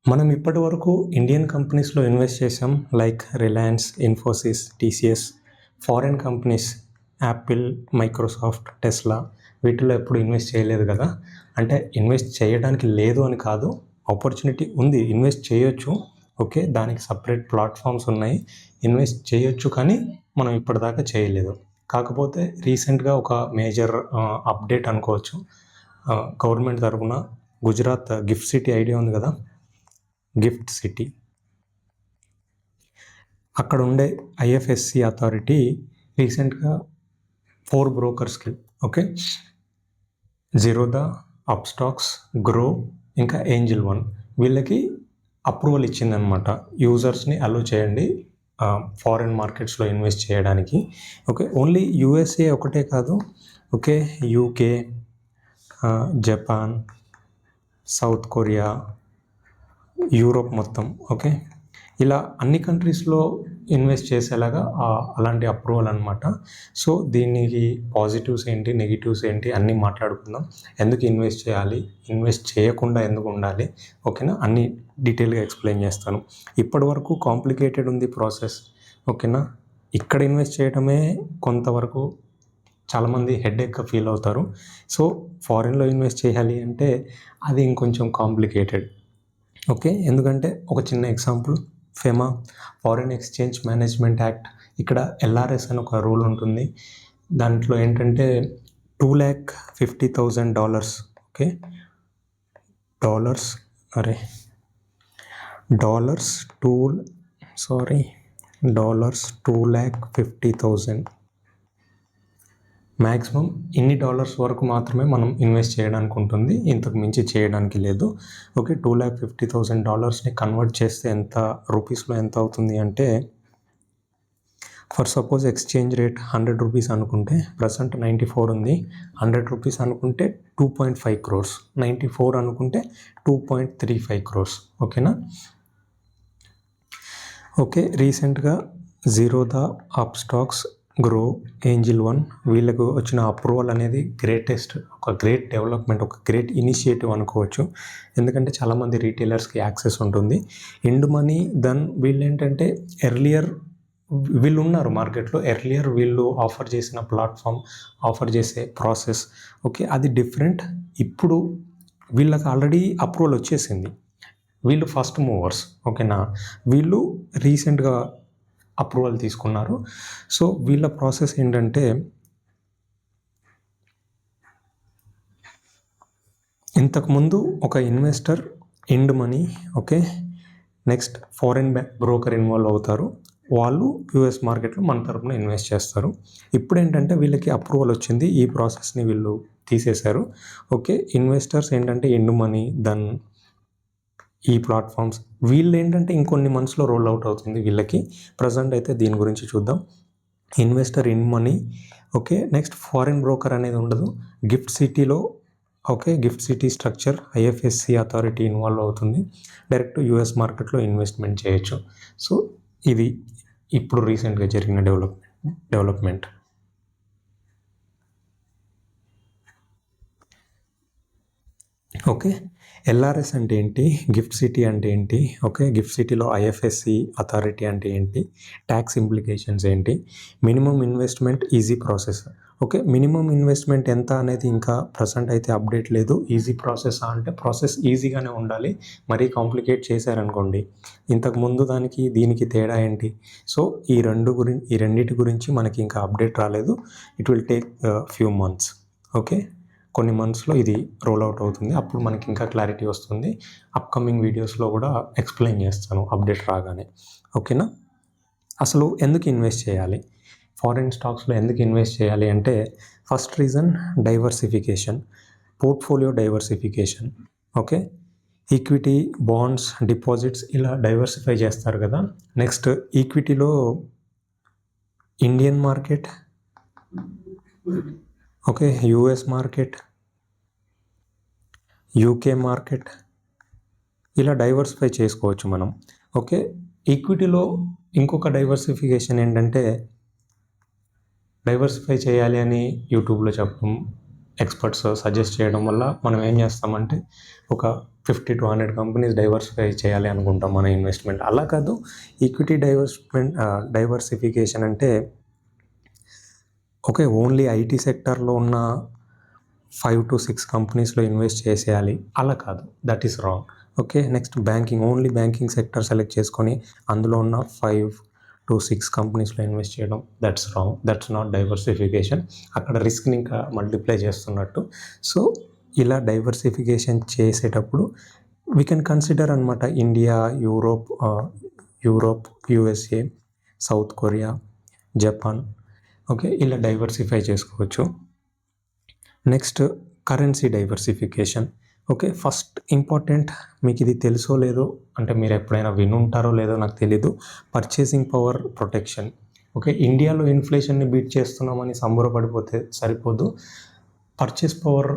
మనం ఇప్పటి వరకు ఇండియన్ కంపెనీస్లో ఇన్వెస్ట్ చేసాం, like Reliance, Infosys, TCS. Foreign companies Apple, Microsoft, Tesla వీటిలో ఎప్పుడు ఇన్వెస్ట్ చేయలేదు కదా. అంటే ఇన్వెస్ట్ చేయడానికి లేదు అని కాదు, ఆపర్చునిటీ ఉంది, ఇన్వెస్ట్ చేయొచ్చు. ఓకే, దానికి సపరేట్ ప్లాట్ఫామ్స్ ఉన్నాయి, ఇన్వెస్ట్ చేయొచ్చు. కానీ మనం ఇప్పటిదాకా చేయలేదు. కాకపోతే రీసెంట్గా ఒక మేజర్ అప్డేట్ అనుకోవచ్చు. గవర్నమెంట్ తరఫున గుజరాత్ గిఫ్ట్ సిటీ ఐడియా ఉంది కదా, గిఫ్ట్ సిటీ, అక్కడ ఉండే ఐఎఫ్ఎస్సి అథారిటీ రీసెంట్గా 4 బ్రోకర్స్కి, ఓకే, జిరోదా, అప్స్టాక్స్, గ్రో, ఇంకా ఏంజిల్ వన్, వీళ్ళకి అప్రూవల్ ఇచ్చిందనమాట. యూజర్స్ని అలో చేయండి ఫారిన్ మార్కెట్స్లో ఇన్వెస్ట్ చేయడానికి. ఓకే, ఓన్లీ యూఎస్ఏ ఒకటే కాదు, okay, UK, Japan, south Korea, Europe మొత్తం, ఓకే, ఇలా అన్ని కంట్రీస్లో ఇన్వెస్ట్ చేసేలాగా అలాంటి అప్రూవల్ అనమాట. సో దీనికి పాజిటివ్స్ ఏంటి, నెగిటివ్స్ ఏంటి అన్నీ మాట్లాడుకుందాం. ఎందుకు ఇన్వెస్ట్ చేయాలి, ఇన్వెస్ట్ చేయకుండా ఎందుకు ఉండాలి, ఓకేనా, అన్నీ డీటెయిల్గా ఎక్స్ప్లెయిన్ చేస్తాను. ఇప్పటి వరకు కాంప్లికేటెడ్ ఉంది ప్రాసెస్, ఓకేనా. ఇక్కడ ఇన్వెస్ట్ చేయడమే కొంతవరకు చాలామంది హెడేక్గా ఫీల్ అవుతారు. సో ఫారిన్లో ఇన్వెస్ట్ చేయాలి అంటే అది ఇంకొంచెం కాంప్లికేటెడ్, ఓకే. ఎందుకంటే ఒక చిన్న example, FEMA, foreign exchange management act, ఇక్కడ ఎల్ఆర్ఎస్ అని ఒక రూల్ ఉంటుంది. దాంట్లో ఏంటంటే $250,000, ఓకే, $250,000 మ్యాక్సిమం ఇన్ని డాలర్స్ వరకు మాత్రమే మనం ఇన్వెస్ట్ చేయడానికి ఉంటుంది, ఇంతకు మించి చేయడానికి లేదు. ఓకే, $250,000 కన్వర్ట్ చేస్తే ఎంత రూపీస్లో ఎంత అవుతుంది అంటే, for suppose exchange rate 100 rupees అనుకుంటే, ప్రజెంట్ 94 ఉంది. 100 రూపీస్ అనుకుంటే 2.5 crores, 94 అనుకుంటే 2.35 crores, ఓకేనా. ఓకే, రీసెంట్గా Zerodha, Upstox, Groww, Angel one వీళ్ళకు వచ్చిన అప్రూవల్ అనేది ఒక గ్రేట్ డెవలప్మెంట్, ఒక గ్రేట్ ఇనిషియేటివ్ అనుకోవచ్చు. ఎందుకంటే చాలామంది రీటైలర్స్కి యాక్సెస్ ఉంటుంది. ఇండ్ మనీ దెన్ వీళ్ళు ఏంటంటే ఎర్లియర్ వీళ్ళు ఉన్నారు మార్కెట్లో, ఎర్లియర్ వీళ్ళు ఆఫర్ చేసిన ప్లాట్ఫామ్, ఆఫర్ చేసే ప్రాసెస్, ఓకే, అది డిఫరెంట్. ఇప్పుడు వీళ్ళకి ఆల్రెడీ అప్రూవల్ వచ్చేసింది, వీళ్ళు ఫస్ట్ మూవర్స్, ఓకేనా. వీళ్ళు రీసెంట్గా అప్రూవల్ తీసుకున్నారు. సో వీళ్ళ ప్రాసెస్ ఏంటంటే, ఇంతకుముందు ఒక investor, IND money, okay, next foreign broker involve అవుతారు. వాళ్ళు యూఎస్ మార్కెట్లో మన తరపున ఇన్వెస్ట్ చేస్తారు. ఇప్పుడు ఏంటంటే వీళ్ళకి అప్రూవల్ వచ్చింది, ఈ ప్రాసెస్ని వీళ్ళు తీసేశారు. ఓకే, ఇన్వెస్టర్స్ ఏంటంటే ఇండ్ మనీ, దెన్ ఈ ప్లాట్ఫామ్స్, వీళ్ళు ఏంటంటే ఇంకొన్ని మంత్స్లో రోల్ అవుట్ అవుతుంది వీళ్ళకి. ప్రజెంట్ అయితే దీని గురించి చూద్దాం. Investor, in money, okay, next foreign broker అనేది ఉండదు. గిఫ్ట్ సిటీలో, okay, gift city structure IFSC authority involve అవుతుంది. డైరెక్ట్ యూఎస్ మార్కెట్లో ఇన్వెస్ట్మెంట్ చేయొచ్చు. సో ఇది ఇప్పుడు రీసెంట్గా జరిగిన డెవలప్మెంట్. ఓకే, ఎల్ఆర్ఎస్ అంటే ఏంటి, గిఫ్ట్ సిటీ అంటే ఏంటి, ఓకే, గిఫ్ట్ సిటీలో ఐఎఫ్ఎస్సి అథారిటీ అంటే ఏంటి, ట్యాక్స్ ఇంప్లికేషన్స్ ఏంటి, minimum investment, easy process. Okay, minimum investment ఎంత అనేది ఇంకా ప్రజెంట్ అయితే అప్డేట్ లేదు. ఈజీ ప్రాసెస్ అంటే ప్రాసెస్ ఈజీగానే ఉండాలి, మరీ కాంప్లికేట్ చేశారనుకోండి. ఇంతకుముందు దీనికి తేడా ఏంటి? సో ఈ రెండింటి గురించి మనకి ఇంకా అప్డేట్ రాలేదు. It will take few months, okay, కొన్ని మంత్స్లో ఇది రోల్ అవుట్ అవుతుంది. అప్పుడు మనకి ఇంకా క్లారిటీ వస్తుంది. అప్కమింగ్ వీడియోస్లో కూడా ఎక్స్ప్లెయిన్ చేస్తాను అప్డేట్ రాగానే, ఓకేనా. అసలు ఎందుకు ఇన్వెస్ట్ చేయాలి, ఫారిన్ స్టాక్స్లో ఎందుకు ఇన్వెస్ట్ చేయాలి అంటే, first reason diversification, portfolio diversification. Okay, equity, bonds, deposits ఇలా డైవర్సిఫై చేస్తారు కదా. నెక్స్ట్ ఈక్విటీలో Indian market, okay, US market, UK market, ఇలా డైవర్సిఫై చేసుకోవచ్చు మనం. ఓకే, ఈక్విటీలో ఇంకొక డైవర్సిఫికేషన్ ఏంటంటే, డైవర్సిఫై చేయాలి అని యూట్యూబ్లో చెప్పడం, ఎక్స్పర్ట్స్ సజెస్ట్ చేయడం వల్ల మనం ఏం చేస్తామంటే, ఒక 50-100 కంపెనీస్ డైవర్సిఫై చేయాలి అనుకుంటాం మన ఇన్వెస్ట్మెంట్. అలా కాదు, ఈక్విటీ డైవర్సిఫికేషన్ అంటే ఓకే ఓన్లీ ఐటీ సెక్టర్లో ఉన్న 5 to 6 కంపెనీస్లో ఇన్వెస్ట్ చేసేయాలి, అలా కాదు, that is wrong. Okay, next only banking sector select చేసుకొని అందులో ఉన్న 5 to 6 కంపెనీస్లో ఇన్వెస్ట్ చేయడం, that's wrong, that's not diversification. అక్కడ రిస్క్ని ఇంకా మల్టిప్లై చేస్తున్నట్టు. సో ఇలా డైవర్సిఫికేషన్ చేసేటప్పుడు వీ కెన్ కన్సిడర్ అనమాట India, Europe, USA, south Korea, Japan. Okay, ఇలా డైవర్సిఫై చేసుకోవచ్చు. Next currency diversification. Okay, first important, మీకు ఇది తెలుసో లేదో, అంటే మీరు ఎప్పుడైనా వినుంటారో లేదో నాకు తెలీదు, పర్చేసింగ్ పవర్ ప్రొటెక్షన్. ఓకే, ఇండియాలో ఇన్ఫ్లేషన్ని బీట్ చేస్తున్నామని సంబరపడిపోతే సరిపోదు. పర్చేస్ పవర్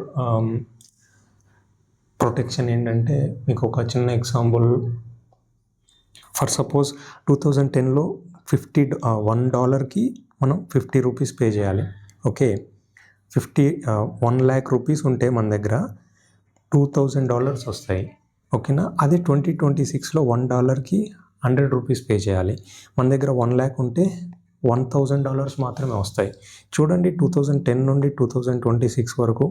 ప్రొటెక్షన్ ఏంటంటే, మీకు ఒక చిన్న ఎగ్జాంపుల్, ఫర్ సపోజ్ 2010లో $1కి మనం 50 రూపీస్ పే చేయాలి. ఓకే, 1 lakh రూపీస్ ఉంటే మన దగ్గర $2,000 వస్తాయి. ఓకేనా, అదే 2026లో $1కి 100 రూపీస్ పే చేయాలి. మన దగ్గర 1 lakh ఉంటే $1,000 మాత్రమే వస్తాయి. చూడండి, 2010 నుండి 2026 వరకు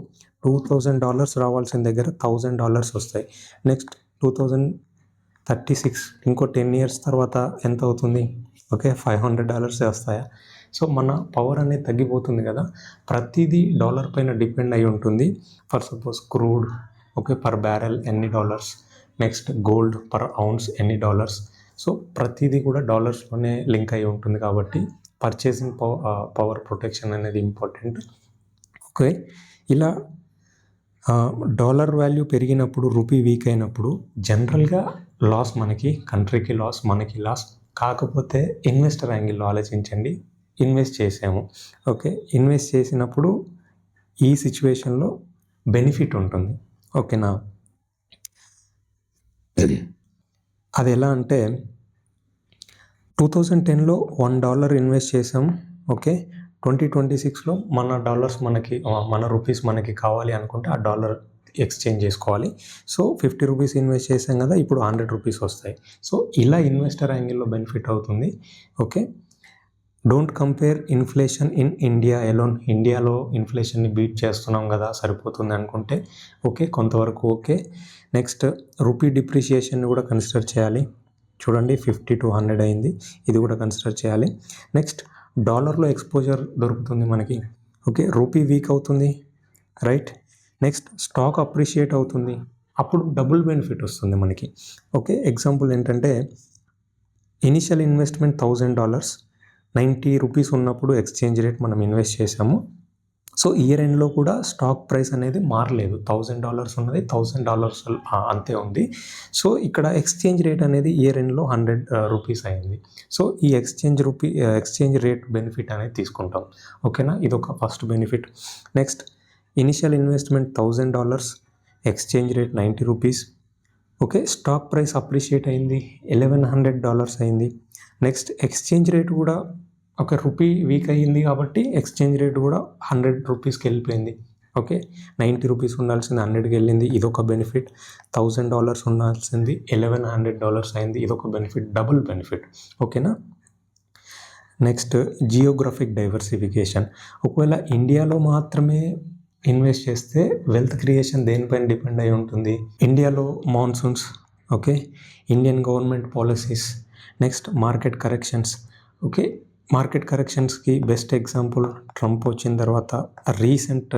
$2,000 రావాల్సిన దగ్గర $1,000 వస్తాయి. నెక్స్ట్ 2036 ఇంకో 10 years తర్వాత ఎంత అవుతుంది? ఓకే, $500 వస్తాయా? సో మన పవర్ అనేది తగ్గిపోతుంది కదా. ప్రతిదీ డాలర్ పైన డిపెండ్ అయి ఉంటుంది. For suppose crude, okay, per barrel ఎన్ని dollars, next gold per ounce ఎన్ని డాలర్స్. సో ప్రతిదీ కూడా డాలర్స్లోనే లింక్ అయి ఉంటుంది కాబట్టి పర్చేసింగ్ పవర్ ప్రొటెక్షన్ అనేది ఇంపార్టెంట్. ఓకే, ఇలా డాలర్ వాల్యూ పెరిగినప్పుడు, రూపీ వీక్ అయినప్పుడు జనరల్గా లాస్ మనకి, కంట్రీకి లాస్, మనకి లాస్. కాకపోతే ఇన్వెస్టర్ యాంగిల్లో ఆలోచించండి, ఇన్వెస్ట్ చేసాము. ఓకే, ఇన్వెస్ట్ చేసినప్పుడు ఈ సిచ్యువేషన్లో బెనిఫిట్ ఉంటుంది. ఓకేనా, అది ఎలా అంటే 2010లో $1 ఇన్వెస్ట్ చేసాం. ఓకే, 2026లో మన రూపీస్ మనకి కావాలి అనుకుంటే ఆ డాలర్ ఎక్స్చేంజ్ చేసుకోవాలి. సో 50 రూపీస్ ఇన్వెస్ట్ చేసాం కదా, ఇప్పుడు 100 రూపీస్ వస్తాయి. సో ఇలా ఇన్వెస్టర్ యాంగిల్లో బెనిఫిట్ అవుతుంది. Okay, don't compare inflation in India alone. ఇండియాలో ఇన్ఫ్లేషన్ని బీట్ చేస్తున్నాం కదా, సరిపోతుంది అనుకుంటే ఓకే, కొంతవరకు ఓకే. నెక్స్ట్ రూపీ డిప్రిషియేషన్ని కూడా కన్సిడర్ చేయాలి. చూడండి, 50 to 100 అయింది, ఇది కూడా కన్సిడర్ చేయాలి. నెక్స్ట్ డాలర్లో ఎక్స్పోజర్ దొరుకుతుంది మనకి. ఓకే, రూపీ వీక్ అవుతుంది, రైట్. నెక్స్ట్ స్టాక్ అప్రిషియేట్ అవుతుంది, అప్పుడు డబుల్ బెనిఫిట్ వస్తుంది మనకి. ఓకే, ఎగ్జాంపుల్ ఏంటంటే, ఇనిషియల్ ఇన్వెస్ట్మెంట్ $1,000, 90 రూపీస్ ఉన్నప్పుడు ఎక్స్చేంజ్ రేట్ మనం ఇన్వెస్ట్ చేసాము. సో ఇయర్ ఎండ్లో కూడా స్టాక్ ప్రైస్ అనేది మారలేదు, $1,000 ఉన్నది $1,000 అంతే ఉంది. సో ఇక్కడ ఎక్స్చేంజ్ రేట్ అనేది ఇయర్ ఎండ్లో 100 రూపీస్ అయింది. సో ఈ ఎక్స్చేంజ్ రేట్ బెనిఫిట్ అనేది తీసుకుంటాం. ఓకేనా, ఇదొక first benefit. Next initial investment $1,000, exchange rate 90 rupees. Okay, stock price appreciate అయింది, $1,100 అయింది. నెక్స్ట్ ఎక్స్చేంజ్ రేట్ కూడా ఒక రూపీ వీక్ అయ్యింది కాబట్టి ఎక్స్చేంజ్ రేట్ కూడా 100 రూపీస్కి వెళ్ళిపోయింది. ఓకే, 90 రూపీస్ ఉండాల్సింది 100కి వెళ్ళింది, ఇదొక బెనిఫిట్. $1,000 ఉండాల్సింది $1,100 అయింది, ఇదొక బెనిఫిట్, డబుల్ బెనిఫిట్. ఓకేనా. Next geographic diversification. ఒకవేళ ఇండియాలో మాత్రమే ఇన్వెస్ట్ చేస్తే వెల్త్ క్రియేషన్ దేనిపైన డిపెండ్ అయి ఉంటుంది? ఇండియాలో monsoons, okay, Indian government policies, next market corrections. Okay, market కరెక్షన్స్కి బెస్ట్ ఎగ్జాంపుల్ ట్రంప్ వచ్చిన తర్వాత రీసెంట్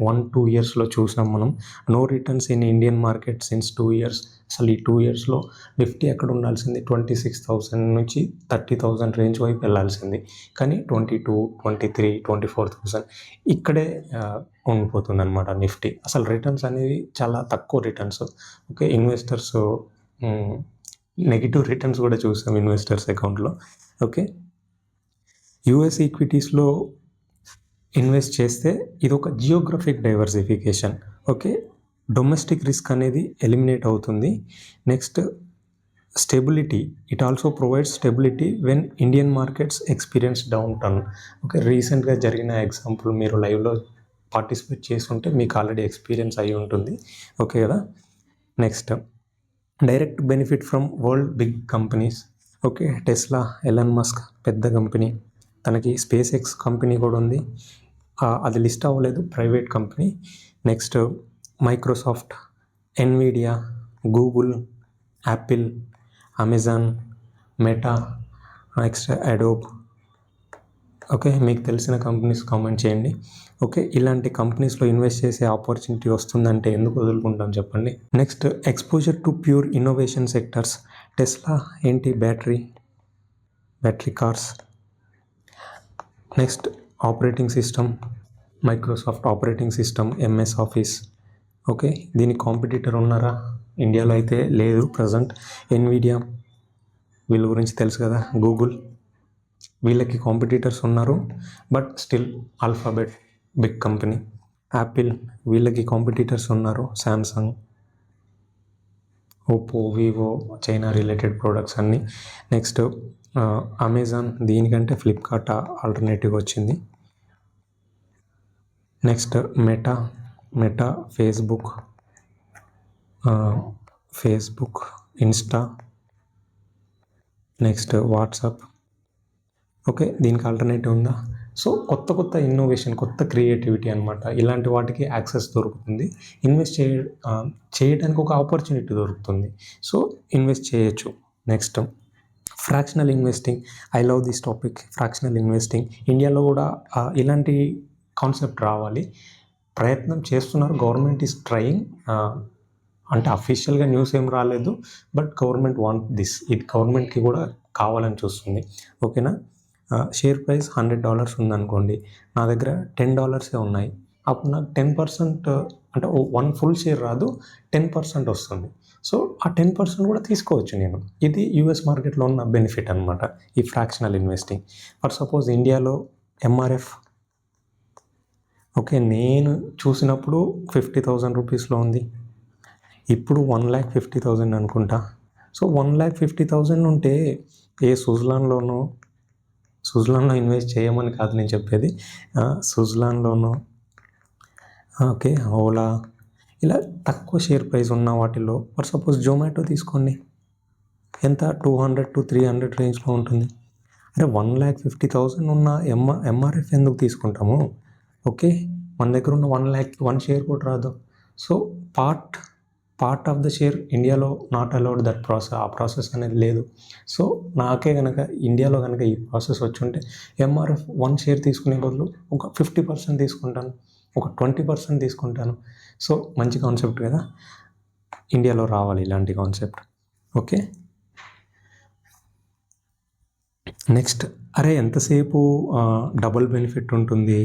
1-2 yearsలో చూసాం మనం. No returns in Indian market since 2 years. అసలు ఈ 2 yearsలో నిఫ్టీ ఎక్కడ ఉండాల్సింది 26,000 నుంచి 30,000 రేంజ్ వైపు వెళ్ళాల్సింది, కానీ 22, 23, 24,000 ఇక్కడే ఉండిపోతుంది అనమాట నిఫ్టీ. అసలు రిటర్న్స్ అనేవి చాలా తక్కువ returns. Okay, investors negative returns కూడా చూసాం ఇన్వెస్టర్స్ అకౌంట్లో. ఓకే, యూఎస్ ఈక్విటీస్లో ఇన్వెస్ట్ చేస్తే ఇది ఒక geographic diversification. Okay, domestic risk అనేది ఎలిమినేట్ అవుతుంది. Next stability, it also provides stability when Indian markets experience down turn. Okay, రీసెంట్గా జరిగిన ఎగ్జాంపుల్ మీరు లైవ్లో పార్టిసిపేట్ చేస్తుంటే మీకు ఆల్రెడీ ఎక్స్పీరియన్స్ అయి ఉంటుంది. ఓకే కదా. Next direct benefit from world big companies. Okay, Tesla, Elon Musk పెద్ద కంపెనీ, తనకి స్పేస్ ఎక్స్ కంపెనీ కూడా ఉంది, అది లిస్ట్ అవ్వలేదు, private company. Next Microsoft, Nvidia, Google, Apple, Amazon, Meta, next Adobe. Okay, మీకు తెలిసిన కంపెనీస్ కామెంట్ చేయండి. ఓకే, ఇలాంటి కంపెనీస్లో ఇన్వెస్ట్ చేసే ఆపర్చునిటీ వస్తుందంటే ఎందుకు వదులుకుంటాం చెప్పండి. Next exposure to pure innovation sectors. Tesla ఏంటి, battery cars. Next operating system, Microsoft operating system, MS office. Okay, దీని కాంపిటీటర్ ఉన్నారా? ఇండియాలో అయితే లేదు ప్రజెంట్. ఎన్విడియా, వీళ్ళ గురించి తెలుసు కదా, గూగుల్, వీళ్ళకి కాంపిటీటర్స్ ఉన్నారు, but still Alphabet big company. Apple, వీళ్ళకి కాంపిటీటర్స్ ఉన్నారు, Samsung, Oppo, Vivo, China related products అన్నీ. నెక్స్ట్ అమెజాన్, దీనికంటే ఫ్లిప్కార్ట్ ఆల్టర్నేటివ్ వచ్చింది. Next Meta, Facebook, Insta, next WhatsApp. Okay, దీనికి ఆల్టర్నేటివ్ ఉందా? సో కొత్త ఇన్నోవేషన్, కొత్త క్రియేటివిటీ అనమాట, ఇలాంటి వాటికి యాక్సెస్ దొరుకుతుంది. ఇన్వెస్ట్ చేయడానికి ఒక ఆపర్చునిటీ దొరుకుతుంది, సో ఇన్వెస్ట్ చేయొచ్చు. Next fractional investing. I love this topic, fractional investing. ఇండియాలో కూడా ఇలాంటి కాన్సెప్ట్ రావాలి, ప్రయత్నం చేస్తున్నారు, గవర్నమెంట్ ఈస్ ట్రయింగ్. అంటే అఫీషియల్గా న్యూస్ ఏం రాలేదు, బట్ గవర్నమెంట్ వాంట్ దిస్, ఇది గవర్నమెంట్కి కూడా కావాలని చూస్తుంది. ఓకేనా, షేర్ ప్రైస్ $100 ఉందనుకోండి, నా దగ్గర $10 ఉన్నాయి, అప్పుడు నాకు 10%, అంటే 1 ఫుల్ షేర్ రాదు, 10% వస్తుంది. సో ఆ 10% కూడా తీసుకోవచ్చు నేను. ఇది యూఎస్ మార్కెట్లో ఉన్న బెనిఫిట్ అనమాట, ఈ ఫ్రాక్షనల్ ఇన్వెస్టింగ్. ఫర్ సపోజ్ ఇండియాలో ఎంఆర్ఎఫ్, ఓకే, నేను చూసినప్పుడు 50,000 రూపీస్లో ఉంది, ఇప్పుడు 1,50,000 అనుకుంటా. సో 1,50,000 ఉంటే ఏ స్విట్జర్లాండ్లో ఇన్వెస్ట్ చేయమని కాదు నేను చెప్పేది, స్విట్జర్లాండ్లోనూ, ఓకే, ఓలా, ఇలా తక్కువ షేర్ ప్రైస్ ఉన్న వాటిల్లో, ఫర్ సపోజ్ జొమాటో తీసుకోండి, ఎంత 200 to 300 రేంజ్లో ఉంటుంది. అంటే 1,50,000 ఉన్న ఎంఆర్ఎఫ్ ఎందుకు తీసుకుంటాము? ఓకే, మన దగ్గర ఉన్న 1 షేర్ కూడా రాదు. So part of the share ఇండియాలో నాట్ అలౌడ్ దట్ ప్రాసెస్, ఆ ప్రాసెస్ అనేది లేదు. సో నాకే కనుక ఇండియాలో కనుక ఈ ప్రాసెస్ వచ్చుంటే ఎంఆర్ఎఫ్ 1 షేర్ తీసుకునే బదులు ఒక 50% తీసుకుంటాను, ఒక 20% తీసుకుంటాను. సో మంచి కాన్సెప్ట్ కదా, ఇండియాలో రావాలి ఇలాంటి కాన్సెప్ట్. ఓకే, నెక్స్ట్ ఎంతసేపు డబుల్ బెనిఫిట్ ఉంటుంది,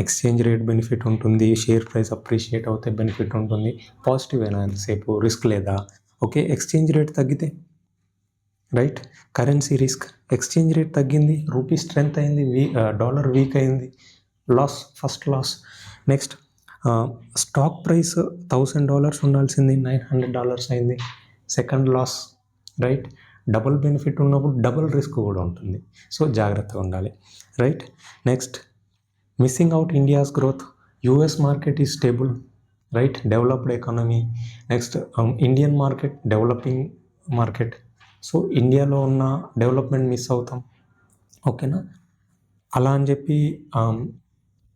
ఎక్స్చేంజ్ రేట్ బెనిఫిట్ ఉంటుంది, షేర్ ప్రైస్ అప్రిషియేట్ అవుతే బెనిఫిట్ ఉంటుంది, పాజిటివ్ అయినా ఎంతసేపు, రిస్క్ లేదా? ఓకే, ఎక్స్చేంజ్ రేట్ తగ్గితే, right, currency risk, exchange rate తగ్గింది, రూపీ స్ట్రెంత్ అయింది, డాలర్ వీక్ అయింది, first loss. Next stock price $1,000 ఉండాల్సింది $900 అయింది, second loss, right. Double benefit ఉన్నప్పుడు డబుల్ రిస్క్ కూడా ఉంటుంది, సో జాగ్రత్తగా ఉండాలి, right. Next missing out India's growth. US market is stable, right, developed economy. Next Indian market developing market, so ఇండియాలో ఉన్న development miss అవుతాం. ఓకేనా, అలా అని చెప్పి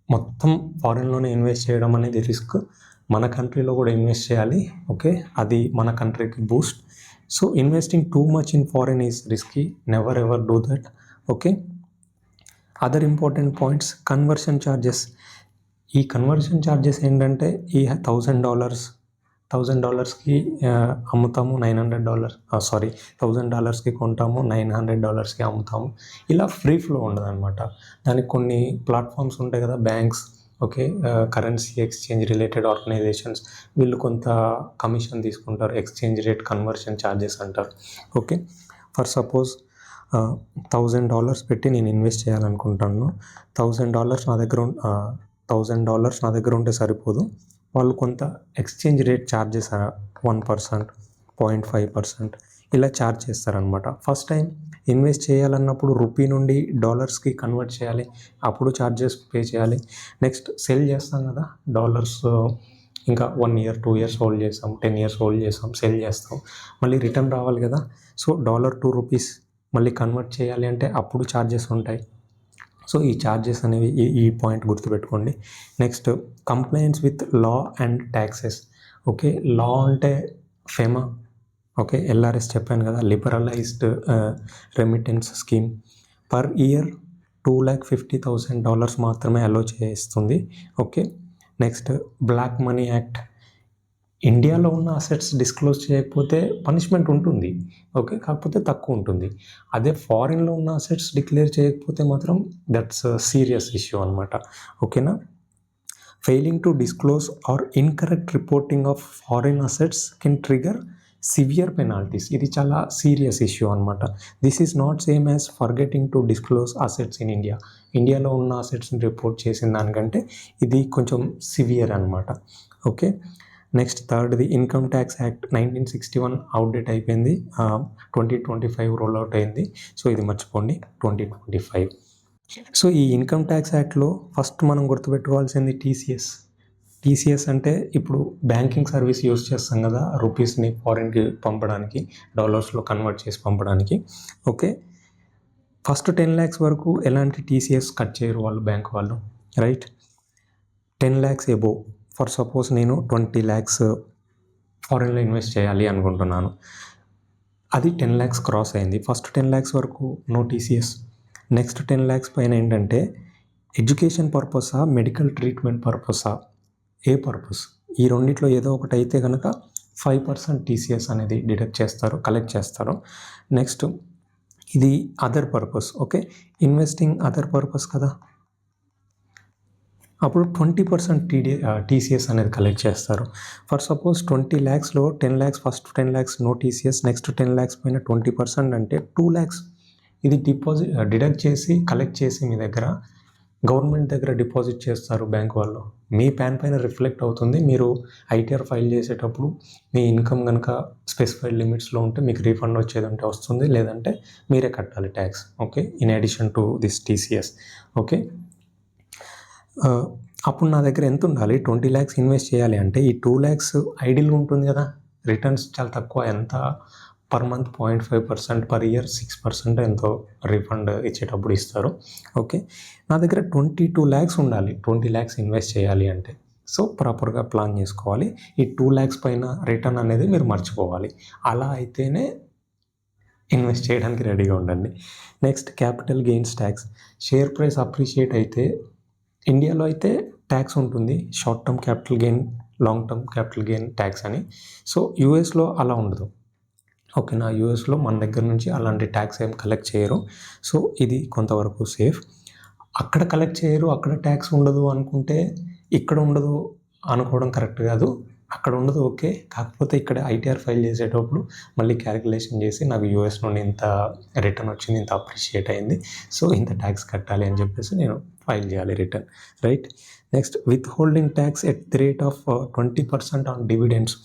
మొత్తం ఫారెన్లోనే ఇన్వెస్ట్ చేయడం అనేది రిస్క్, మన కంట్రీలో కూడా ఇన్వెస్ట్ చేయాలి. ఓకే, అది మన కంట్రీకి Boost. So investing too much in foreign is risky, never ever do that. Okay, other important points, conversion charges. ఈ కన్వర్షన్ ఛార్జెస్ ఏంటంటే, ఈ $1,000కి అమ్ముతాము, $1,000కి కొంటాము, $900కి అమ్ముతాము, ఇలా ఫ్రీ ఫ్లో ఉండదు అనమాట. దానికి కొన్ని ప్లాట్ఫామ్స్ ఉంటాయి కదా, banks, okay, currency exchange related organisations, వీళ్ళు కొంత కమిషన్ తీసుకుంటారు, ఎక్స్చేంజ్ రేట్ కన్వర్షన్ ఛార్జెస్ అంటారు. ఓకే, ఫర్ సపోజ్ $1,000 పెట్టి నేను ఇన్వెస్ట్ చేయాలనుకుంటాను, $1,000 నా దగ్గర ఉంటే సరిపోదు, వాళ్ళు కొంత ఎక్స్చేంజ్ రేట్ ఛార్జెస్ 1%, 0.5% ఇలా ఛార్జ్ చేస్తారనమాట. ఫస్ట్ టైం ఇన్వెస్ట్ చేయాలన్నప్పుడు రూపీ నుండి డాలర్స్కి కన్వర్ట్ చేయాలి, అప్పుడు ఛార్జెస్ పే చేయాలి. నెక్స్ట్ సెల్ చేస్తాం కదా డాలర్స్, ఇంకా 1 ఇయర్ 2 ఇయర్స్ హోల్డ్ చేస్తాం, 10 ఇయర్స్ హోల్డ్ చేస్తాం, సెల్ చేస్తాం, మళ్ళీ రిటర్న్ రావాలి కదా. సో డాలర్ టు రూపీస్ మళ్ళీ కన్వర్ట్ చేయాలి అంటే అప్పుడు ఛార్జెస్ ఉంటాయి. సో ఈ ఛార్జెస్ అనేవి ఈ పాయింట్ గుర్తుపెట్టుకోండి. Next complaints with law and taxes. Okay, law అంటే ఫెమా, ఓకే, ఎల్ఆర్ఎస్ చెప్పాను కదా, liberalised remittance scheme. Per year $250,000 మాత్రమే అలో చేస్తుంది. Okay, next black money act. ఇండియాలో ఉన్న అసెట్స్ డిస్క్లోజ్ చేయకపోతే పనిష్మెంట్ ఉంటుంది, ఓకే, కాకపోతే తక్కువ ఉంటుంది. అదే ఫారిన్లో ఉన్న అసెట్స్ డిక్లేర్ చేయకపోతే మాత్రం దట్స్ సీరియస్ ఇష్యూ అనమాట. ఓకేనా. Failing to disclose or incorrect reporting of foreign assets can trigger severe penalties. ఇది చాలా సీరియస్ ఇష్యూ అనమాట. This is not same as forgetting to disclose assets in India. ఇండియాలో ఉన్న అసెట్స్ని report చేసిన దానికంటే ఇది కొంచెం సివియర్ అనమాట. ఓకే, నెక్స్ట్ థర్డ్ది ఇన్కమ్ ట్యాక్స్ యాక్ట్ 1961 అవుట్డేట్ అయిపోయింది, 2025 రోల్ అవుట్ అయింది. సో ఇది మర్చిపోండి, 2025. సో ఈ ఇన్కమ్ ట్యాక్స్ యాక్ట్లో ఫస్ట్ మనం గుర్తుపెట్టుకోవాల్సింది టీసీఎస్. టీసీఎస్ అంటే ఇప్పుడు బ్యాంకింగ్ సర్వీస్ యూస్ చేస్తాం కదా, రూపీస్ని ఫారిన్కి పంపడానికి, డాలర్స్లో కన్వర్ట్ చేసి పంపడానికి. ఓకే, ఫస్ట్ 10 lakhs వరకు ఎలాంటి టీసీఎస్ కట్ చేయరు వాళ్ళు, బ్యాంక్ వాళ్ళు, right. 10 lakhs above, for suppose నేను 20 lakhs ఫారిన్లో ఇన్వెస్ట్ చేయాలి అనుకుంటున్నాను, అది 10 lakhs క్రాస్ అయింది, ఫస్ట్ 10 lakhs వరకు నో టీసీఎస్. నెక్స్ట్ 10 lakhs పైన ఏంటంటే ఎడ్యుకేషన్ పర్పసా, మెడికల్ ట్రీట్మెంట్ పర్పసా, ఏ పర్పస్, ఈ రెండిట్లో ఏదో ఒకటి అయితే కనుక 5% టీసీఎస్ అనేది డిడక్ట్ చేస్తారు, కలెక్ట్ చేస్తారు. నెక్స్ట్ ఇది other purpose, okay, investing other purpose కదా, అప్పుడు 20% టీసీఎస్ అనేది కలెక్ట్ చేస్తారు. ఫర్ సపోజ్ 20 lakhsలో 10 lakhs, first 10 lakhs no TCS, next 10 lakhs పైన 20% అంటే 2 lakhs. ఇది డిడక్ట్ చేసి కలెక్ట్ చేసి మీ దగ్గర గవర్నమెంట్ దగ్గర డిపాజిట్ చేస్తారు బ్యాంక్ వాళ్ళు. మీ ప్యాన్ పైన రిఫ్లెక్ట్ అవుతుంది. మీరు ఐటీఆర్ ఫైల్ చేసేటప్పుడు మీ ఇన్కమ్ కనుక స్పెసిఫైడ్ లిమిట్స్లో ఉంటే మీకు రీఫండ్ వచ్చేది ఉంటే వస్తుంది, లేదంటే మీరే కట్టాలి tax. Okay, in addition to this TCS. Okay, అప్పుడు నా దగ్గర ఎంత ఉండాలి, 20 lakhs ఇన్వెస్ట్ చేయాలి అంటే ఈ 2 lakhs ఐడిల్గా ఉంటుంది కదా, రిటర్న్స్ చాలా తక్కువ, ఎంత పర్ మంత్ 0.5%, పర్ ఇయర్ 6% ఎంతో రీఫండ్ ఇచ్చేటప్పుడు ఇస్తారు. ఓకే, నా దగ్గర 22 lakhs ఉండాలి 20 lakhs ఇన్వెస్ట్ చేయాలి అంటే. సో ప్రాపర్గా ప్లాన్ చేసుకోవాలి. ఈ 2 lakhs పైన రిటర్న్ అనేది మీరు మర్చిపోవాలి, అలా అయితేనే ఇన్వెస్ట్ చేయడానికి రెడీగా ఉండండి. Next capital gains tax. Share price appreciate అయితే ఇండియాలో అయితే ట్యాక్స్ ఉంటుంది, short term capital gain, long term capital gain tax అని. సో యూఎస్లో అలా ఉండదు. ఓకేనా, యూఎస్లో మన దగ్గర నుంచి అలాంటి ట్యాక్స్ ఏం కలెక్ట్ చేయరు. సో ఇది కొంతవరకు సేఫ్. అక్కడ కలెక్ట్ చేయరు, అక్కడ ట్యాక్స్ ఉండదు అనుకుంటే ఇక్కడ ఉండదు అనుకోవడం కరెక్ట్ కాదు. అక్కడ ఉండదు, ఓకే, కాకపోతే ఇక్కడ ఐటీఆర్ ఫైల్ చేసేటప్పుడు మళ్ళీ క్యాలిక్యులేషన్ చేసి నాకు యూఎస్ నుండి ఇంత రిటర్న్ వచ్చింది, ఇంత అప్రిషియేట్ అయింది, సో ఇంత ట్యాక్స్ కట్టాలి అని చెప్పేసి నేను ఫైల్ చేయాలి return, right. Next with holding tax at the rate of 20% on dividends.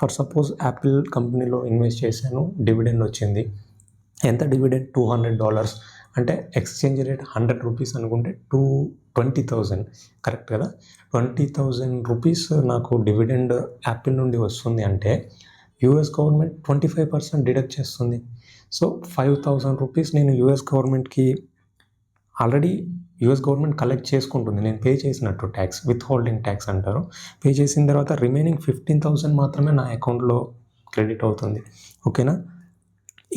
For suppose Apple కంపెనీలో ఇన్వెస్ట్ చేశాను, డివిడెండ్ వచ్చింది. ఎంత డివిడెండ్, $200 అంటే ఎక్స్చేంజ్ రేట్ 100 రూపీస్ అనుకుంటే 20,000, కరెక్ట్ కదా. 20,000 రూపీస్ నాకు డివిడెండ్ యాపిల్ నుండి వస్తుంది అంటే యూఎస్ గవర్నమెంట్ 25% డిడక్ట్ చేస్తుంది. సో 5,000 రూపీస్ నేను యూఎస్ గవర్నమెంట్కి ఆల్రెడీ యూఎస్ గవర్నమెంట్ కలెక్ట్ చేసుకుంటుంది, నేను పే చేసినట్టు ట్యాక్స్, విత్ హోల్డింగ్ ట్యాక్స్ అంటారు. పే చేసిన తర్వాత రిమైనింగ్ 15,000 మాత్రమే నా అకౌంట్లో క్రెడిట్ అవుతుంది. ఓకేనా.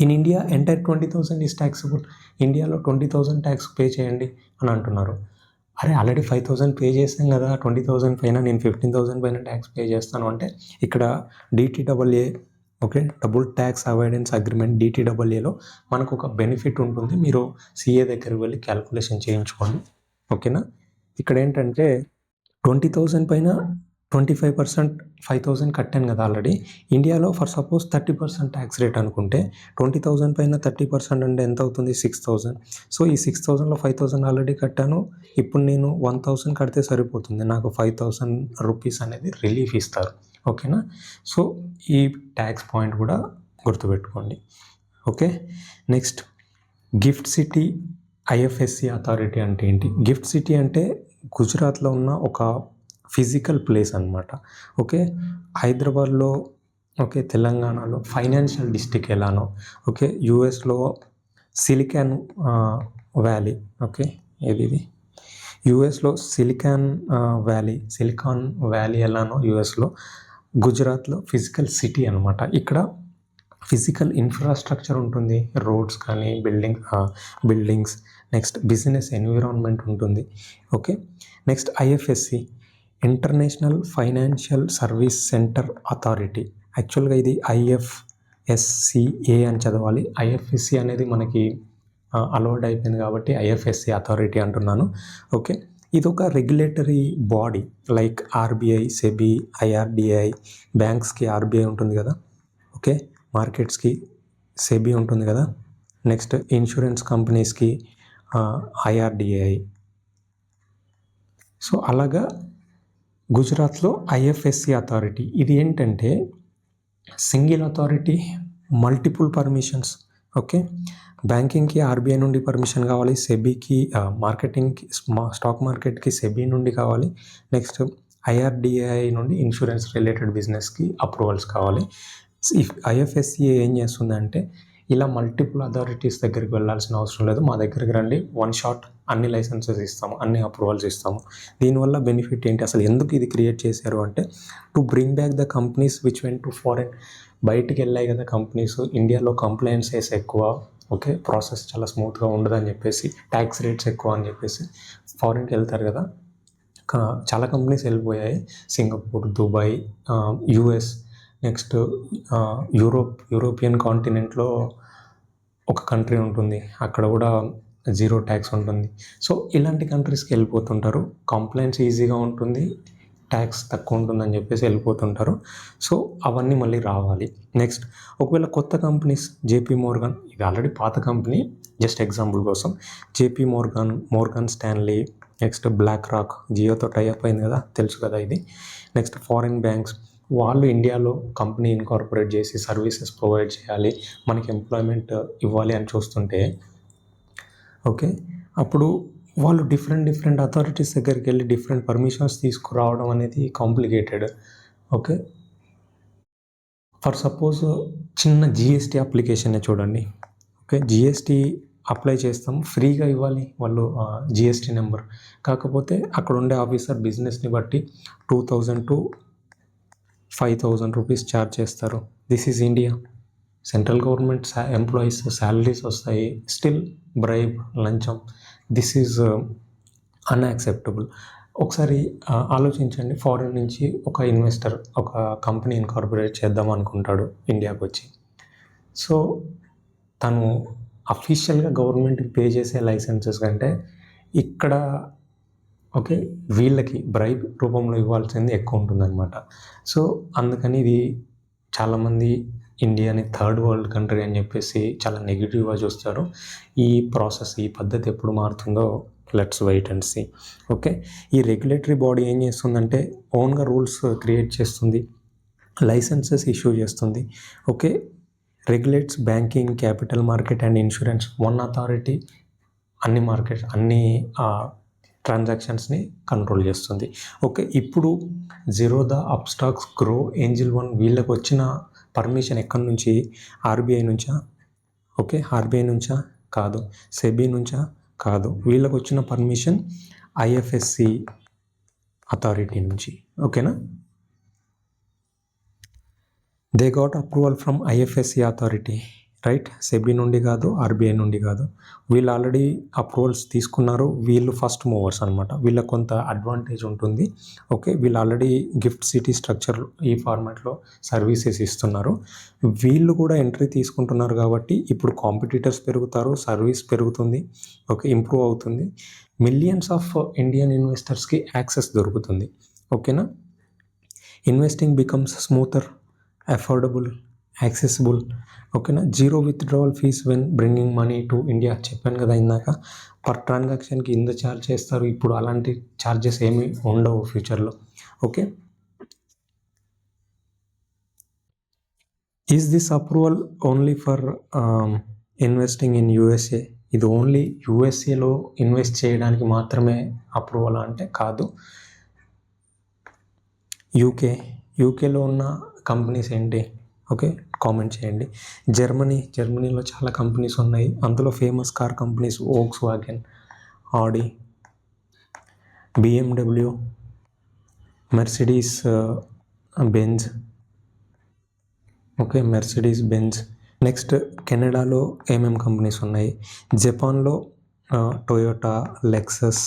In India entire 20,000 is taxable. ఇండియాలో 20,000 ట్యాక్స్ పే చేయండి అని అంటున్నారు. అరే ఆల్రెడీ 5,000 పే చేసాం కదా, 20,000 పైన నేను 15,000 పైన ట్యాక్స్ పే చేస్తాను అంటే ఇక్కడ DTAA, okay, double tax avoidance agreement, DTAAలో మనకు ఒక బెనిఫిట్ ఉంటుంది. మీరు CA దగ్గరికి వెళ్ళి క్యాల్కులేషన్ చేయించుకోండి. ఓకేనా. ఇక్కడ ఏంటంటే 20,000 పైన 25%, 5,000 కట్టాను కదా ఆల్రెడీ. ఇండియాలో ఫర్ సపోజ్ 30% ట్యాక్స్ రేట్ అనుకుంటే 20,000 పైన 30% అంటే ఎంత అవుతుంది, 6,000. సో ఈ 6,000లో 5,000 ఆల్రెడీ కట్టాను, ఇప్పుడు నేను 1,000 కడితే సరిపోతుంది, నాకు 5,000 రూపీస్ అనేది రిలీఫ్ ఇస్తారు. ఓకేనా. సో ఈ ట్యాక్స్ పాయింట్ కూడా గుర్తుపెట్టుకోండి. Okay, next gift city IFSC authority అంటే ఏంటి. గిఫ్ట్ సిటీ అంటే గుజరాత్లో ఉన్న ఒక ఫిజికల్ ప్లేస్ అనమాట. ఓకే, హైదరాబాద్లో, ఓకే, తెలంగాణలో ఫైనాన్షియల్ డిస్ట్రిక్ట్ ఎలానో, ఓకే, యూఎస్లో సిలికాన్ వ్యాలీ, ఓకే, ఇది యూఎస్లో సిలికాన్ వ్యాలీ ఎలానో యూఎస్లో, గుజరాత్లో ఫిజికల్ సిటీ అనమాట. ఇక్కడ ఫిజికల్ ఇన్ఫ్రాస్ట్రక్చర్ ఉంటుంది, రోడ్స్ కానీ బిల్డింగ్స్, నెక్స్ట్ బిజినెస్ ఎన్విరాన్మెంట్ ఉంటుంది. Okay, next IFSC, international financial service centre authority. యాక్చువల్గా ఇది ఐఎఫ్ఎస్సిఏ అని చదవాలి. ఐఎఫ్ఎస్సి అనేది మనకి అలవాటు అయిపోయింది కాబట్టి ఐఎఫ్ఎస్సి అథారిటీ అంటున్నాను. ఓకే, ఇది ఒక regulatory body like RBI, SEBI, IRDI. బ్యాంక్స్కి ఆర్బీఐ ఉంటుంది కదా, ఓకే, మార్కెట్స్కి సెబీ ఉంటుంది కదా, నెక్స్ట్ ఇన్సూరెన్స్ కంపెనీస్కి ఐఆర్డిఐ. సో అలాగా గుజరాత్లో ఐఎఫ్ఎస్సి అథారిటీ. ఇది ఏంటంటే single authority, multiple permissions. Okay, బ్యాంకింగ్కి ఆర్బీఐ నుండి పర్మిషన్ కావాలి, సెబీకి మార్కెటింగ్కి స్టాక్ మార్కెట్కి సెబీ నుండి కావాలి, నెక్స్ట్ ఐఆర్డిఐ నుండి ఇన్సూరెన్స్ రిలేటెడ్ బిజినెస్కి అప్రూవల్స్ కావాలి. ఐఎఫ్ఎస్సిఏ ఏం చేస్తుందంటే ఇలా మల్టిపుల్ అథారిటీస్ దగ్గరికి వెళ్ళాల్సిన అవసరం లేదు, మా దగ్గరికి రండి, వన్ షాట్ అన్ని లైసెన్సెస్ ఇస్తాము, అన్ని అప్రూవల్స్ ఇస్తాము. దీనివల్ల బెనిఫిట్ ఏంటి, అసలు ఎందుకు ఇది క్రియేట్ చేశారు అంటే to bring back the companies which went to foreign. బయటికి వెళ్ళాయి కదా కంపెనీస్, ఇండియాలో కంప్లైన్సెస్ ఎక్కువ, ఓకే, ప్రాసెస్ చాలా స్మూత్గా ఉండదని చెప్పేసి, ట్యాక్స్ రేట్స్ ఎక్కువ అని చెప్పేసి ఫారెన్కి వెళ్తారు కదా, చాలా కంపెనీస్ వెళ్ళిపోయాయి. Singapore, Dubai, US, next European కాంటినెంట్లో ఒక కంట్రీ ఉంటుంది, అక్కడ కూడా జీరో ట్యాక్స్ ఉంటుంది. సో ఇలాంటి కంట్రీస్కి వెళ్ళిపోతుంటారు, కంప్లైంట్స్ ఈజీగా ఉంటుంది, ట్యాక్స్ తక్కువ ఉంటుందని చెప్పేసి వెళ్ళిపోతుంటారు. సో అవన్నీ మళ్ళీ రావాలి. నెక్స్ట్ ఒకవేళ కొత్త కంపెనీస్, జేపీ మోర్గన్, ఇది ఆల్రెడీ పాత కంపెనీ, జస్ట్ ఎగ్జాంపుల్ కోసం, JP Morgan Stanley, next BlackRock, జియోతో టైఅప్ అయింది కదా, తెలుసు కదా ఇది. నెక్స్ట్ ఫారిన్ బ్యాంక్స్, వాళ్ళు ఇండియాలో కంపెనీ ఇన్కార్పొరేట్ చేసి సర్వీసెస్ ప్రొవైడ్ చేయాలి, మనకి ఎంప్లాయ్మెంట్ ఇవ్వాలి అని చూస్తుంటే, ఓకే, అప్పుడు వాళ్ళు డిఫరెంట్ అథారిటీస్ దగ్గరికి వెళ్ళి డిఫరెంట్ పర్మిషన్స్ తీసుకురావడం అనేది కాంప్లికేటెడ్. ఓకే, ఫర్ సపోజ్ చిన్న జిఎస్టీ అప్లికేషనే చూడండి. ఓకే, జిఎస్టీ అప్లై చేస్తాం, ఫ్రీగా ఇవ్వాలి వాళ్ళు జిఎస్టీ నెంబర్. కాకపోతే అక్కడ ఉండే ఆఫీసర్ బిజినెస్ని బట్టి 2000 to 5000 రూపీస్ ఛార్జ్ చేస్తారు. This is India. Central government employees salaries వస్తాయి, స్టిల్ బ్రైబ్, లంచం. This is unacceptable. ఒకసారి ఆలోచించండి, ఫారిన్ నుంచి ఒక ఇన్వెస్టర్ ఒక కంపెనీ ఇన్కార్పొరేట్ చేద్దాం అనుకుంటాడు ఇండియాకి వచ్చి. సో తను అఫీషియల్గా గవర్నమెంట్కి పే చేసే లైసెన్సెస్ కంటే ఇక్కడ, ఓకే, వీళ్ళకి బ్రైబ్ రూపంలో ఇవ్వాల్సింది ఎక్కువ ఉంటుందన్నమాట. సో అందుకని ఇది చాలామంది ఇండియాని థర్డ్ వరల్డ్ కంట్రీ అని చెప్పేసి చాలా నెగిటివ్గా చూస్తారు. ఈ ప్రాసెస్, ఈ పద్ధతి ఎప్పుడు మారుతుందో let's wait and see. Okay, ఈ రెగ్యులేటరీ బాడీ ఏం చేస్తుందంటే ఓన్గా రూల్స్ క్రియేట్ చేస్తుంది, లైసెన్సెస్ ఇష్యూ చేస్తుంది. Okay, regulates banking, capital market and insurance. One authority అన్ని ట్రాన్సాక్షన్స్ని కంట్రోల్ చేస్తుంది. ఓకే, ఇప్పుడు Zerodha, Upstox, Groww, Angel One వీళ్ళకి వచ్చిన పర్మిషన్ ఎక్కడి నుంచి, ఆర్బీఐ నుంచా? ఓకే, ఆర్బీఐ నుంచా? కాదు. సెబీ నుంచా? కాదు. వీళ్ళకి వచ్చిన పర్మిషన్ ఐఎఫ్ఎస్సి అథారిటీ నుంచి. ఓకేనా, they got approval from IFSC authority, right? SEBI నుండి కాదు, ఆర్బీఐ నుండి కాదు. వీళ్ళు ఆల్రెడీ అప్రూవల్స్ తీసుకున్నారు, వీళ్ళు ఫస్ట్ మూవర్స్ అనమాట, వీళ్ళకి కొంత అడ్వాంటేజ్ ఉంటుంది. ఓకే, వీళ్ళు ఆల్రెడీ గిఫ్ట్ సిటీ స్ట్రక్చర్ ఈ ఫార్మాట్లో సర్వీసెస్ ఇస్తున్నారు, వీళ్ళు కూడా ఎంట్రీ తీసుకుంటున్నారు కాబట్టి ఇప్పుడు కాంపిటీటర్స్ పెరుగుతారు, సర్వీస్ పెరుగుతుంది, ఓకే, ఇంప్రూవ్ అవుతుంది, మిలియన్స్ ఆఫ్ ఇండియన్ ఇన్వెస్టర్స్కి యాక్సెస్ దొరుకుతుంది. ఓకేనా, investing becomes smoother, affordable, accessible. ఓకేనా, zero withdrawal fees when bringing money to India. చెప్పాను కదా ఇందాక, పర్ ట్రాన్సాక్షన్కి ఇంత ఛార్జ్ చేస్తారు, ఇప్పుడు అలాంటి ఛార్జెస్ ఏమీ ఉండవు ఫ్యూచర్లో. Okay, is this approval only for investing in USA? ఇది ఓన్లీ యూఎస్ఏలో ఇన్వెస్ట్ చేయడానికి మాత్రమే అప్రూవల్ అంటే కాదు. యూకేలో ఉన్న కంపెనీస్ ఏంటి? ఓకే, కామెంట్ చేయండి. జర్మనీలో చాలా కంపెనీస్ ఉన్నాయి. అందులో famous car companies Volkswagen, Audi, BMW, Mercedes Benz. Okay, Mercedes Benz. Next కెనడాలో ఏమేమి కంపెనీస్ ఉన్నాయి? జపాన్లో Toyota, Lexus,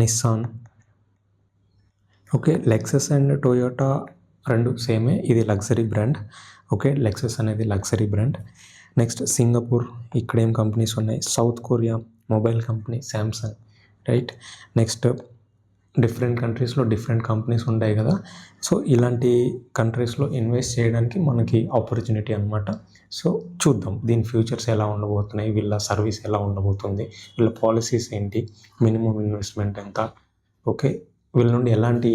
Nissan. Okay, Lexus and Toyota రెండు సేమే, ఇది లగ్జరీ బ్రాండ్. ఓకే, లెక్సస్ అనేది లగ్జరీ బ్రాండ్. నెక్స్ట్ సింగపూర్, ఇక్కడ ఏం కంపెనీస్ ఉన్నాయి? South Korea mobile company Samsung, right. Next different కంట్రీస్లో డిఫరెంట్ కంపెనీస్ ఉంటాయి కదా. సో ఇలాంటి కంట్రీస్లో ఇన్వెస్ట్ చేయడానికి మనకి ఆపర్చునిటీ అనమాట. సో చూద్దాం దీని ఫ్యూచర్స్ ఎలా ఉండబోతున్నాయి, వీళ్ళ సర్వీస్ ఎలా ఉండబోతుంది, వీళ్ళ పాలసీస్ ఏంటి, మినిమం ఇన్వెస్ట్మెంట్ ఎంత, ఓకే, వీళ్ళ నుండి ఎలాంటి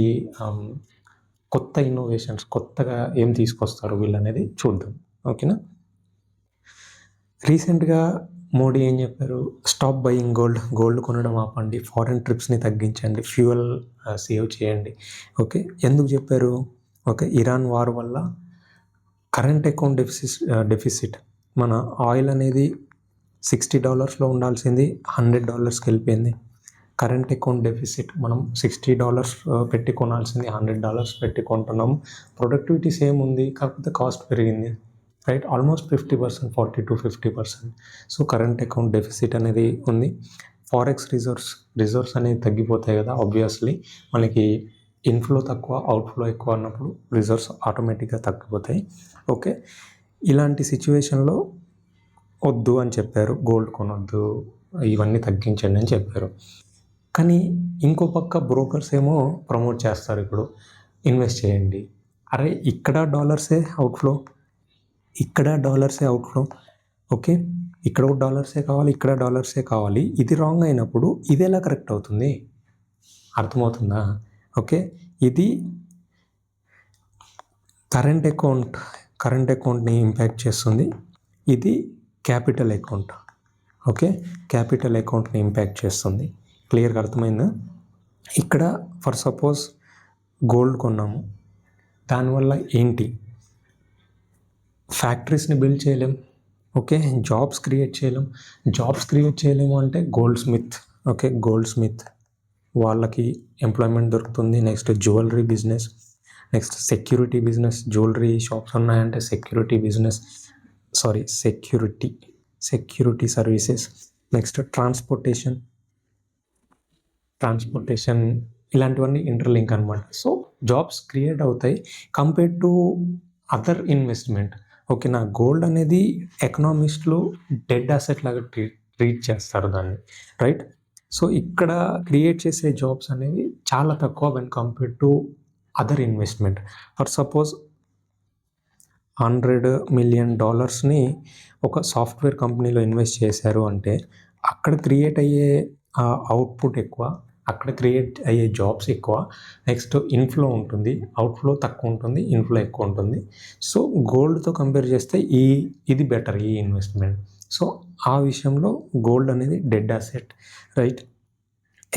కొత్త ఇన్నోవేషన్స్, కొత్తగా ఏం తీసుకొస్తారు వీళ్ళు అనేది చూద్దాం. ఓకేనా. రీసెంట్గా మోడీ ఏం చెప్పారు? స్టాప్ బయింగ్ గోల్డ్ కొనడం ఆపండి, ఫారెన్ ట్రిప్స్ని తగ్గించండి, ఫ్యూయల్ సేవ్ చేయండి. ఓకే, ఎందుకు చెప్పారు? ఓకే, ఇరాన్ వార్ వల్ల కరెంట్ అకౌంట్ డెఫిసిట్, మన ఆయిల్ అనేది $60 ఉండాల్సింది $100 వెళ్ళిపోయింది. కరెంట్ అకౌంట్ డెఫిసిట్, మనం $60 పెట్టి కొనాల్సింది $100 పెట్టి కొంటున్నాం. ప్రొడక్టివిటీ సేమ్ ఉంది, కాకపోతే కాస్ట్ పెరిగింది, right. Almost 50%, 40 to 50%. So current account deficit అనేది ఉంది. ఫారెక్స్ రిజర్వ్స్ అనేవి తగ్గిపోతాయి కదా. ఆబ్వియస్లీ మనకి ఇన్ఫ్లో తక్కువ, అవుట్ఫ్లో ఎక్కువ అన్నప్పుడు రిజర్వ్స్ ఆటోమేటిక్గా తగ్గిపోతాయి. ఓకే, ఇలాంటి సిచ్యువేషన్లో వద్దు అని చెప్పారు, గోల్డ్ కొనొద్దు, ఇవన్నీ తగ్గించండి అని చెప్పారు. కానీ ఇంకో పక్క బ్రోకర్స్ ఏమో ప్రమోట్ చేస్తారు, ఇప్పుడు ఇన్వెస్ట్ చేయండి. అరే ఇక్కడ డాలర్సే అవుట్ఫ్లో, ఓకే, ఇక్కడ డాలర్సే కావాలి, ఇక్కడ డాలర్సే కావాలి. ఇది రాంగ్ అయినప్పుడు ఇది ఎలా కరెక్ట్ అవుతుంది? అర్థమవుతుందా? ఓకే, ఇది కరెంట్ అకౌంట్ని ఇంపాక్ట్ చేస్తుంది, ఇది క్యాపిటల్ అకౌంట్. ఓకే, క్యాపిటల్ అకౌంట్ని ఇంపాక్ట్ చేస్తుంది. క్లియర్గా అర్థమైందా? ఇక్కడ ఫర్ సపోజ్ గోల్డ్ కొన్నాము, దానివల్ల ఏంటి? ఫ్యాక్టరీస్ని బిల్డ్ చేయలేం, ఓకే, జాబ్స్ క్రియేట్ చేయలేము అంటే గోల్డ్ స్మిత్ వాళ్ళకి ఎంప్లాయ్మెంట్ దొరుకుతుంది. Next jewellery business, next security business, jewellery shops ఉన్నాయంటే సెక్యూరిటీ సర్వీసెస్. నెక్స్ట్ ట్రాన్స్పోర్టేషన్, ఇలాంటివన్నీ ఇంటర్లింక్ అనమాట. సో జాబ్స్ క్రియేట్ అవుతాయి compare to other investment. Okay, నా గోల్డ్ అనేది ఎకనామిస్ట్లు డెడ్ అసెట్ లాగా ట్రీట్ చేస్తారు దాన్ని, రైట్. సో ఇక్కడ క్రియేట్ చేసే జాబ్స్ అనేవి చాలా తక్కువ when compare to other investment. For suppose $100 million ఒక సాఫ్ట్వేర్ కంపెనీలో ఇన్వెస్ట్ చేశారు అంటే అక్కడ క్రియేట్ అయ్యే అవుట్పుట్ ఎక్కువ, అక్కడ క్రియేట్ అయ్యే జాబ్స్ ఎక్కువ. నెక్స్ట్ ఇన్ఫ్లో ఉంటుంది, అవుట్ఫ్లో తక్కువ ఉంటుంది, ఇన్ఫ్లో ఎక్కువ ఉంటుంది. సో గోల్డ్తో కంపేర్ చేస్తే ఇది బెటర్ ఈ ఇన్వెస్ట్మెంట్. సో ఆ విషయంలో గోల్డ్ అనేది డెడ్ అసెట్, రైట్.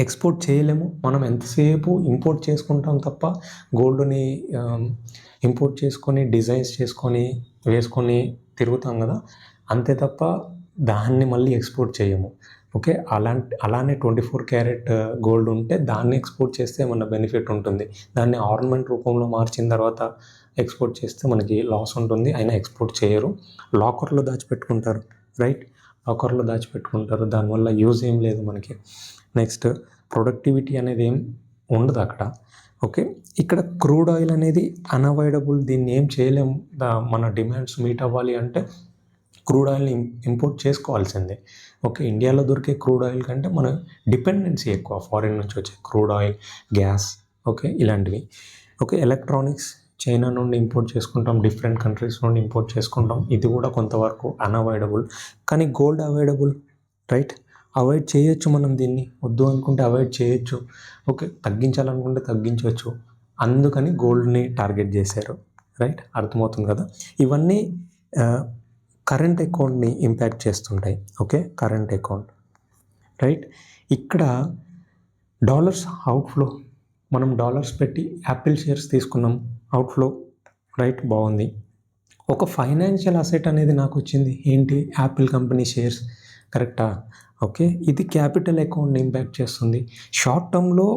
ఎక్స్పోర్ట్ చేయలేము, మనం ఎంతసేపు ఇంపోర్ట్ చేసుకుంటాం తప్ప గోల్డ్ని ఇంపోర్ట్ చేసుకొని డిజైన్స్ చేసుకొని వేసుకొని తిరుగుతాం కదా, అంతే తప్ప దాన్ని మళ్ళీ ఎక్స్పోర్ట్ చేయము. ఓకే, అలానే 24 క్యారెట్ గోల్డ్ ఉంటే దాన్ని ఎక్స్పోర్ట్ చేస్తే ఏమన్నా బెనిఫిట్ ఉంటుంది, దాన్ని ఆర్నమెంట్ రూపంలో మార్చిన తర్వాత ఎక్స్పోర్ట్ చేస్తే మనకి లాస్ ఉంటుంది, అయినా ఎక్స్పోర్ట్ చేయరు. లాకర్లో దాచిపెట్టుకుంటారు, రైట్, దానివల్ల యూజ్ ఏం లేదు మనకి. నెక్స్ట్ ప్రొడక్టివిటీ అనేది ఏం ఉండదు అక్కడ. ఓకే, ఇక్కడ క్రూడ్ ఆయిల్ అనేది అన్అవాయిడబుల్, దీన్ని ఏం చేయలేం. మన డిమాండ్స్ మీట్ అవ్వాలి అంటే క్రూడ్ ఆయిల్ని ఇంపోర్ట్ చేసుకోవాల్సిందే. ఓకే, ఇండియాలో దొరికే క్రూడ్ ఆయిల్ కంటే మన డిపెండెన్సీ ఎక్కువ, ఫారిన్ నుంచి వచ్చే క్రూడ్ ఆయిల్, గ్యాస్, ఓకే, ఇలాంటివి. ఓకే, ఎలక్ట్రానిక్స్ చైనా నుండి ఇంపోర్ట్ చేసుకుంటాం, డిఫరెంట్ కంట్రీస్ నుండి ఇంపోర్ట్ చేసుకుంటాం, ఇది కూడా కొంతవరకు అన్అవాయిడబుల్. కానీ గోల్డ్ అవాయిడబుల్, రైట్. అవాయిడ్ చేయొచ్చు, మనం దీన్ని వద్దు అనుకుంటే అవాయిడ్ చేయొచ్చు, ఓకే, తగ్గించాలనుకుంటే తగ్గించవచ్చు. అందుకని గోల్డ్ని టార్గెట్ చేశారు, రైట్. అర్థమవుతుంది కదా. ఇవన్నీ కరెంట్ అకౌంట్ని ఇంపాక్ట్ చేస్తుంటాయి. Okay, current account, right. ఇక్కడ డాలర్స్ అవుట్ఫ్లో, మనం డాలర్స్ పెట్టి యాపిల్ షేర్స్ తీసుకున్నాం, అవుట్ఫ్లో, రైట్, బాగుంది. ఒక ఫైనాన్షియల్ అసెట్ అనేది నాకు వచ్చింది, ఏంటి, యాపిల్ కంపెనీ షేర్స్, కరెక్టా? ఓకే, ఇది క్యాపిటల్ అకౌంట్ని ఇంపాక్ట్ చేస్తుంది. షార్ట్ టర్మ్లో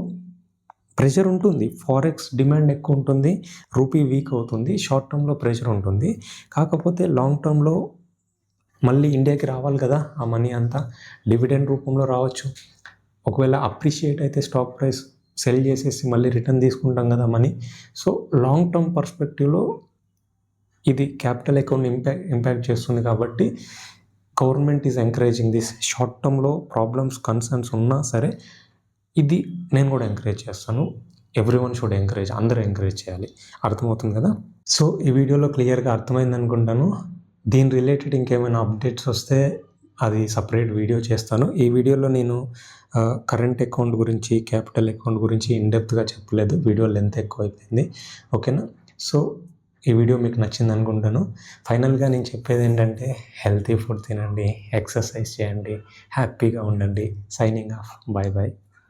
ప్రెషర్ ఉంటుంది, ఫారెక్స్ డిమాండ్ ఎక్కువ ఉంటుంది, రూపీ వీక్ అవుతుంది, షార్ట్ టర్మ్లో ప్రెషర్ ఉంటుంది. కాకపోతే లాంగ్ టర్మ్లో మళ్ళీ ఇండియాకి రావాలి కదా ఆ మనీ అంతా, డివిడెండ్ రూపంలో రావచ్చు. ఒకవేళ అప్రిషియేట్ అయితే స్టాక్ ప్రైస్ సెల్ చేసేసి మళ్ళీ రిటర్న్ తీసుకుంటాం కదా మనీ. సో లాంగ్ టర్మ్ పర్స్పెక్టివ్లో ఇది క్యాపిటల్ అకౌంట్ ఇంపాక్ట్ చేస్తుంది. కాబట్టి government is encouraging this. Short టర్మ్లో ప్రాబ్లమ్స్, కన్సర్న్స్ ఉన్నా సరే ఇది నేను కూడా ఎంకరేజ్ చేస్తాను. ఎవ్రీవన్ షుడ్ ఎంకరేజ్, అందరూ ఎంకరేజ్ చేయాలి. అర్థమవుతుంది కదా? సో ఈ వీడియోలో క్లియర్గా అర్థమైంది అనుకుంటాను. దీని రిలేటెడ్ ఇంకేమైనా అప్డేట్స్ వస్తే అది సపరేట్ వీడియో చేస్తాను. ఈ వీడియోలో నేను కరెంట్ అకౌంట్ గురించి, క్యాపిటల్ అకౌంట్ గురించి ఇన్డెప్త్గా చెప్పలేదు, వీడియో లెంత్ ఎక్కువ అయిపోయింది. ఓకేనా? సో ఈ వీడియో మీకు నచ్చింది అనుకుంటాను. ఫైనల్గా నేను చెప్పేది ఏంటంటే, హెల్తీ ఫుడ్ తినండి, ఎక్సర్సైజ్ చేయండి, హ్యాపీగా ఉండండి. Signing off. Bye bye.